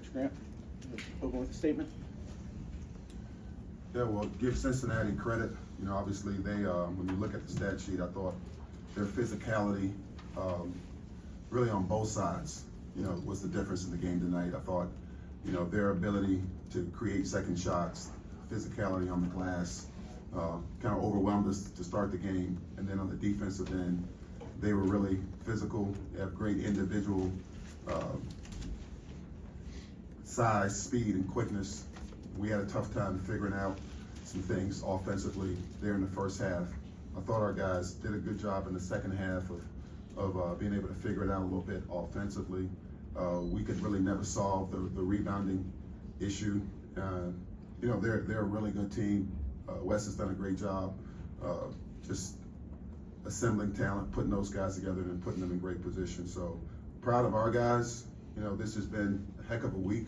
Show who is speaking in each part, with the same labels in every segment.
Speaker 1: Mr. Grant, open with a statement.
Speaker 2: Yeah, well, give Cincinnati credit. You know, obviously they, when you look at the stat sheet, I thought their physicality, really on both sides, you know, was the difference in the game tonight. I thought, you know, their ability to create second shots, physicality on the glass, kind of overwhelmed us to start the game. And then on the defensive end, they were really physical. They have great individual size, speed, and quickness. We had a tough time figuring out some things offensively there in the first half. I thought our guys did a good job in the second half of being able to figure it out a little bit offensively. We could really never solve the rebounding issue. You know, they're a really good team. Wes has done a great job just assembling talent, putting those guys together and putting them in great position. So proud of our guys. You know, this has been a heck of a week.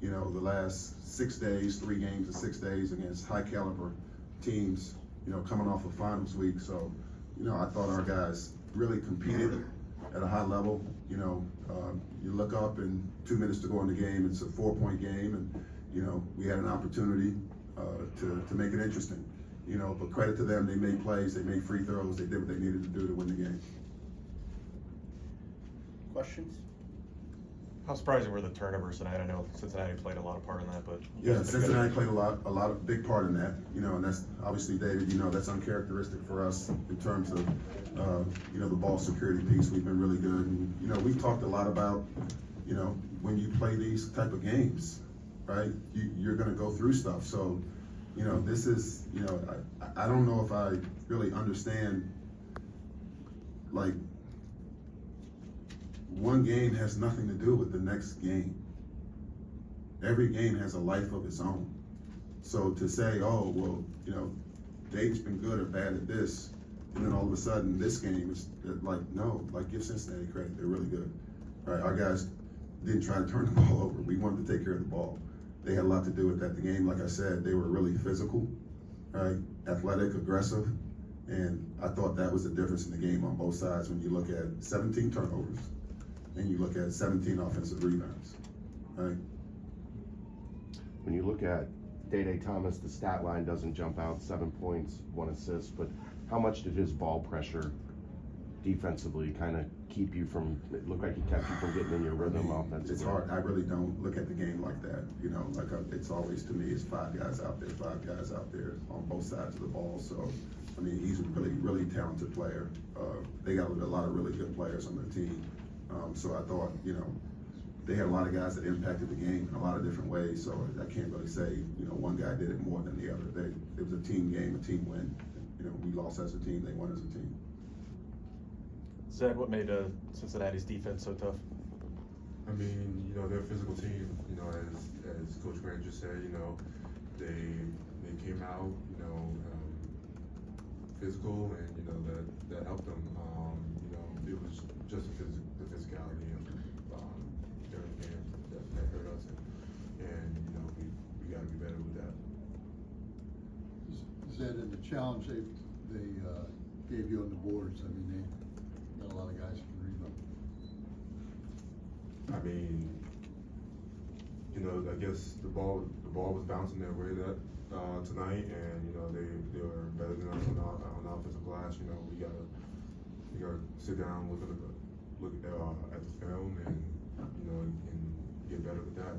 Speaker 2: You know, the last 6 days, 3 games in 6 days against high caliber teams, you know, coming off of finals week. So, you know, I thought our guys really competed at a high level. You know, you look up and 2 minutes to go in the game, it's a 4-point game, and, you know, we had an opportunity to make it interesting. You know, but credit to them, they made plays, they made free throws, they did what they needed to do to win the game.
Speaker 1: Questions?
Speaker 3: How surprising were the turnovers tonight? I know Cincinnati played a lot of part in that, but
Speaker 2: yeah, Cincinnati played a big part in that. You know, and that's obviously, David, you know, that's uncharacteristic for us in terms of you know, the ball security piece. We've been really good, and you know, we've talked a lot about, you know, when you play these type of games, right? You're going to go through stuff. So, you know, this is, you know, I don't know if I really understand, like, one game has nothing to do with the next game. Every game has a life of its own. So to say, oh, well, you know, Dayton's been good or bad at this, and then all of a sudden this game is like, no, like, give Cincinnati credit, they're really good. All right, our guys didn't try to turn the ball over. We wanted to take care of the ball. They had a lot to do with that. The game, like I said, they were really physical, right? Athletic, aggressive, and I thought that was the difference in the game on both sides when you look at 17 turnovers and you look at 17 offensive rebounds, right?
Speaker 4: When you look at Day Thomas, the stat line doesn't jump out, 7 points, 1 assist, but how much did his ball pressure defensively kind of keep you from, it looked like he kept you from getting in your rhythm offensively?
Speaker 2: It's hard. I really don't look at the game like that. You know, like it's always, to me, it's 5 guys out there on both sides of the ball. So, I mean, he's a really, really talented player. They got a lot of really good players on their team. So I thought, you know, they had a lot of guys that impacted the game in a lot of different ways. So I can't really say, you know, one guy did it more than the other. It was a team game, a team win. You know, we lost as a team, they won as a team.
Speaker 3: Zed, what made Cincinnati's defense so tough?
Speaker 5: I mean, you know, they're a physical team. You know, as Coach Grant just said, you know, they came out, you know, physical, and you know that helped them. You know, it was just the physicality during the game that hurt us, and you know, we got to be better with that.
Speaker 6: Zed, in the challenge they gave you on the boards, I mean, they got a lot of guys who can rebound.
Speaker 5: I mean, you know, I guess the ball was bouncing their way that tonight, and you know, they were better than us on the offensive glass. You know, we gotta sit down, look at the film, and you know, and get better with that.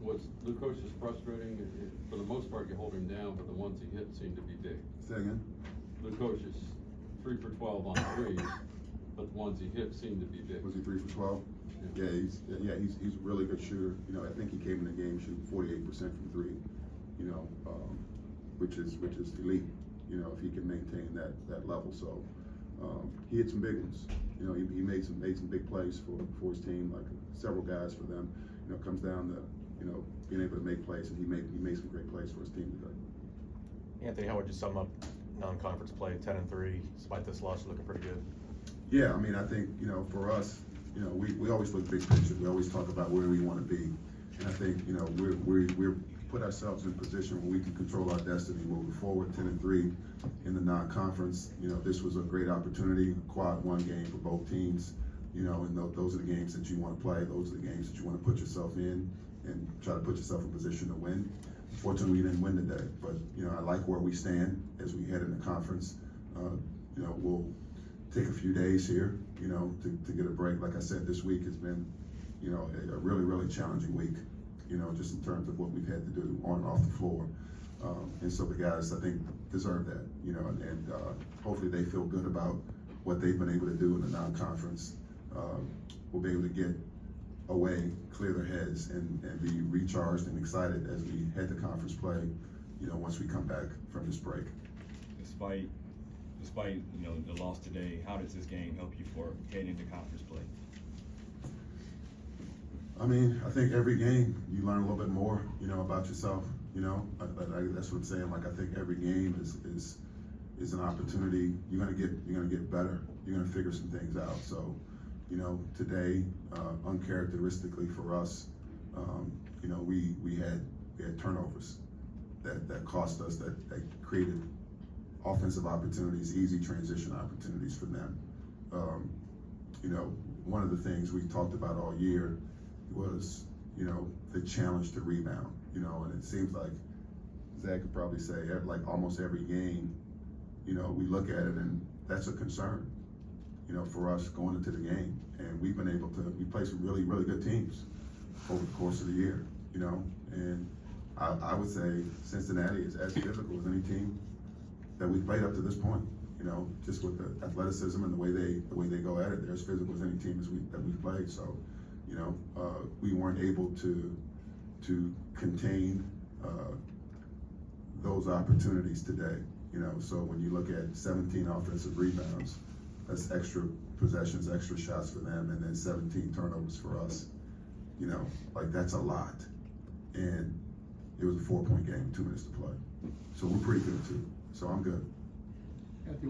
Speaker 7: What's Luko's is frustrating, for the most part you hold him down, but the ones he hit seem to be big.
Speaker 2: Say again?
Speaker 7: Luko's is 3 for 12 on threes, but the ones he hit seem to be big.
Speaker 2: Was he 3 for 12? Yeah, he's a really good shooter. You know, I think he came in the game shooting 48% from 3. You know, which is elite. You know, if he can maintain that level. So he hit some big ones. You know, he made some big plays for his team, like several guys for them. You know, it comes down to, you know, being able to make plays, and he made some great plays for his team today.
Speaker 3: Anthony, how would you sum up non-conference play? 10-3, despite this loss, looking pretty good.
Speaker 2: Yeah, I mean, I think, you know, for us, you know, we always look big picture. We always talk about where we want to be, and I think, you know, we're put ourselves in a position where we can control our destiny moving forward. 10-3 in the non-conference. You know, this was a great opportunity, quad 1 game for both teams. you know, and those are the games that you wanna play, those are the games that you wanna put yourself in and try to put yourself in position to win. Fortunately, we didn't win today, but, you know, I like where we stand as we head into conference. You know, we'll take a few days here, you know, to get a break. Like I said, this week has been, you know, a really, really challenging week, you know, just in terms of what we've had to do on and off the floor. And so the guys, I think, deserve that, you know, and hopefully they feel good about what they've been able to do in the non-conference. We'll be able to get away, clear their heads, and be recharged and excited as we head to conference play, you know, once we come back from this break.
Speaker 8: Despite you know the loss today, how does this game help you for heading into conference play?
Speaker 2: I mean, I think every game you learn a little bit more, you know, about yourself. You know, that's what I'm saying. Like, I think every game is an opportunity. You're gonna get better. You're gonna figure some things out. So, you know, today, uncharacteristically for us, you know, we had turnovers that cost us, that created offensive opportunities, easy transition opportunities for them. You know, one of the things we talked about all year was, you know, the challenge to rebound, you know, and it seems like Zach could probably say, like almost every game, you know, we look at it and that's a concern, you know, for us going into the game. And we've been able to, we play some really, really good teams over the course of the year, you know, and I would say Cincinnati is as physical as any team that we've played up to this point, you know, just with the athleticism and the way they go at it. They're as physical as any team that we've played. So, you know, we weren't able to contain those opportunities today, you know. So when you look at 17 offensive rebounds, that's extra possessions, extra shots for them, and then 17 turnovers for us. You know, like, that's a lot. And it was a 4-point game, 2 minutes to play. So we're pretty good too. So I'm good.
Speaker 6: Kathy,